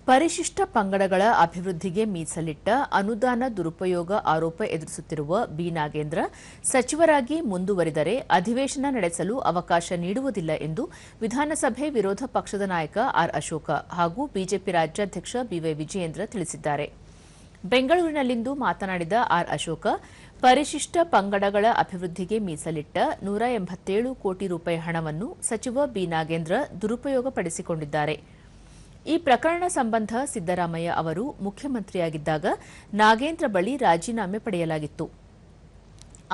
ಪರಿಶಿಷ್ಟ ಪಂಗಡಗಳ ಅಭಿವೃದ್ಧಿಗೆ ಮೀಸಲಿಟ್ಟ ಅನುದಾನ ದುರುಪಯೋಗ ಆರೋಪ ಎದುರಿಸುತ್ತಿರುವ ಬಿ ನಾಗೇಂದ್ರ ಸಚಿವರಾಗಿ ಮುಂದುವರಿದರೆ ಅಧಿವೇಶನ ನಡೆಸಲು ಅವಕಾಶ ನೀಡುವುದಿಲ್ಲ ಎಂದು ವಿಧಾನಸಭೆ ವಿರೋಧ ಪಕ್ಷದ ನಾಯಕ ಆರ್ ಅಶೋಕ ಹಾಗೂ ಬಿಜೆಪಿ ರಾಜ್ಯಾಧ್ಯಕ್ಷ ಬಿವೈ ವಿಜಯೇಂದ್ರ ತಿಳಿಸಿದ್ದಾರೆ. ಬೆಂಗಳೂರಿನಲ್ಲಿಂದು ಮಾತನಾಡಿದ ಆರ್ ಅಶೋಕ, ಪರಿಶಿಷ್ಟ ಪಂಗಡಗಳ ಅಭಿವೃದ್ಧಿಗೆ ಮೀಸಲಿಟ್ಟ 187 ಕೋಟಿ ರೂಪಾಯಿ ಹಣವನ್ನು ಸಚಿವ ಬಿ ನಾಗೇಂದ್ರ ದುರುಪಯೋಗಪಡಿಸಿಕೊಂಡಿದ್ದಾರೆ. ಈ ಪ್ರಕರಣ ಸಂಬಂಧ ಸಿದ್ದರಾಮಯ್ಯ ಅವರು ಮುಖ್ಯಮಂತ್ರಿಯಾಗಿದ್ದಾಗ ನಾಗೇಂದ್ರ ಬಳಿ ರಾಜೀನಾಮೆ ಪಡೆಯಲಾಗಿತ್ತು.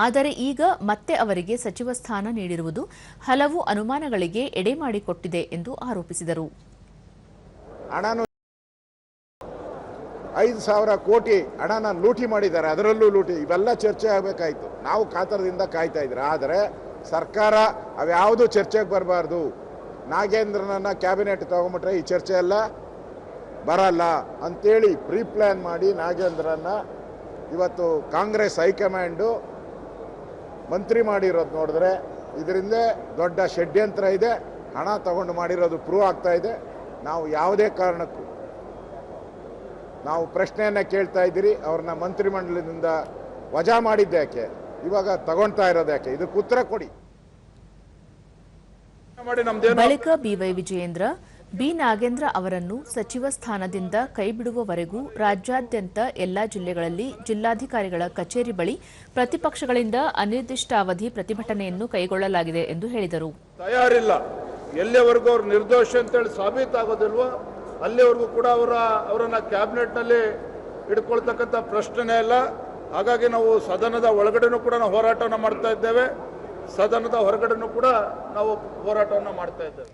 ಆದರೆ ಈಗ ಮತ್ತೆ ಅವರಿಗೆ ಸಚಿವ ಸ್ಥಾನ ನೀಡಿರುವುದು ಹಲವು ಅನುಮಾನಗಳಿಗೆ ಎಡೆಮಾಡಿಕೊಟ್ಟಿದೆ ಎಂದು ಆರೋಪಿಸಿದರು. 5,000 ಕೋಟಿ ಹಣನ ಲೂಟಿ ಮಾಡಿದ್ದಾರೆ, ಅದರಲ್ಲೂ ಲೂಟಿ. ಇವೆಲ್ಲ ಚರ್ಚೆ ಆಗಬೇಕಾಯಿತು. ನಾವು ಕಾತರದಿಂದ ಕಾಯ್ತಾ ಇದ್ರೆ, ಆದರೆ ಸರ್ಕಾರ ಅವ್ಯಾವುದು ಚರ್ಚೆಗೆ ಬರಬಾರ್ದು. ನಾಗೇಂದ್ರನನ್ನ ಕ್ಯಾಬಿನೆಟ್ ತಗೊಂಬಿಟ್ರೆ ಈ ಚರ್ಚೆ ಎಲ್ಲ ಬರಲ್ಲ ಅಂತೇಳಿ ಪ್ರೀ ಪ್ಲ್ಯಾನ್ ಮಾಡಿ ನಾಗೇಂದ್ರನ್ನ ಇವತ್ತು ಕಾಂಗ್ರೆಸ್ ಹೈಕಮಾಂಡು ಮಂತ್ರಿ ಮಾಡಿರೋದು ನೋಡಿದ್ರೆ ಇದರಿಂದ ದೊಡ್ಡ ಷಡ್ಯಂತ್ರ ಇದೆ. ಹಣ ತಗೊಂಡು ಮಾಡಿರೋದು ಪ್ರೂವ್ ಆಗ್ತಾ ಇದೆ. ನಾವು ಯಾವುದೇ ಕಾರಣಕ್ಕೂ ನಾವು ಪ್ರಶ್ನೆಯನ್ನು ಕೇಳ್ತಾ ಇದ್ದೀರಿ, ಅವ್ರನ್ನ ಮಂತ್ರಿಮಂಡಲದಿಂದ ವಜಾ ಮಾಡಿದ್ದ್ಯಾಕೆ, ಇವಾಗ ತಗೊಳ್ತಾ ಇರೋದ್ಯಾಕೆ, ಇದಕ್ಕೆ ಉತ್ತರ ಕೊಡಿ. ಬಳಿಕ ಬಿವೈ ವಿಜಯೇಂದ್ರ ಬಿ ನಾಗೇಂದ್ರ ಅವರನ್ನು ಸಚಿವ ಸ್ಥಾನದಿಂದ ಕೈಬಿಡುವವರೆಗೂ ರಾಜ್ಯಾದ್ಯಂತ ಎಲ್ಲಾ ಜಿಲ್ಲೆಗಳಲ್ಲಿ ಜಿಲ್ಲಾಧಿಕಾರಿಗಳ ಕಚೇರಿ ಬಳಿ ಪ್ರತಿಪಕ್ಷಗಳಿಂದ ಅನಿರ್ದಿಷ್ಟಾವಧಿ ಪ್ರತಿಭಟನೆಯನ್ನು ಕೈಗೊಳ್ಳಲಾಗಿದೆ ಎಂದು ಹೇಳಿದರು. ತಯಾರಿಲ್ಲ, ಎಲ್ಲಿವರೆಗೂ ಅವರು ನಿರ್ದೋಷಿ ಅಂತೇಳಿ ಸಾಬೀತಾಗೋದಿಲ್ವೋ ಅಲ್ಲಿವರೆಗೂ ಕೂಡ ಅವರನ್ನ ಕ್ಯಾಬಿನೆಟ್ನಲ್ಲಿ ಇಟ್ಕೊಳ್ತಕ್ಕಂಥ ಪ್ರಶ್ನೆ ಇಲ್ಲ. ಹಾಗಾಗಿ ನಾವು ಸದನದ ಒಳಗಡೆನೂ ಕೂಡ ನಾವು ಹೋರಾಟವನ್ನು ಮಾಡ್ತಾ ಇದ್ದೇವೆ, ಸದನದ ಹೊರಗಡೆನೂ ಕೂಡ ನಾವು ಹೋರಾಟವನ್ನು ಮಾಡ್ತಾ ಇದ್ದೇವೆ.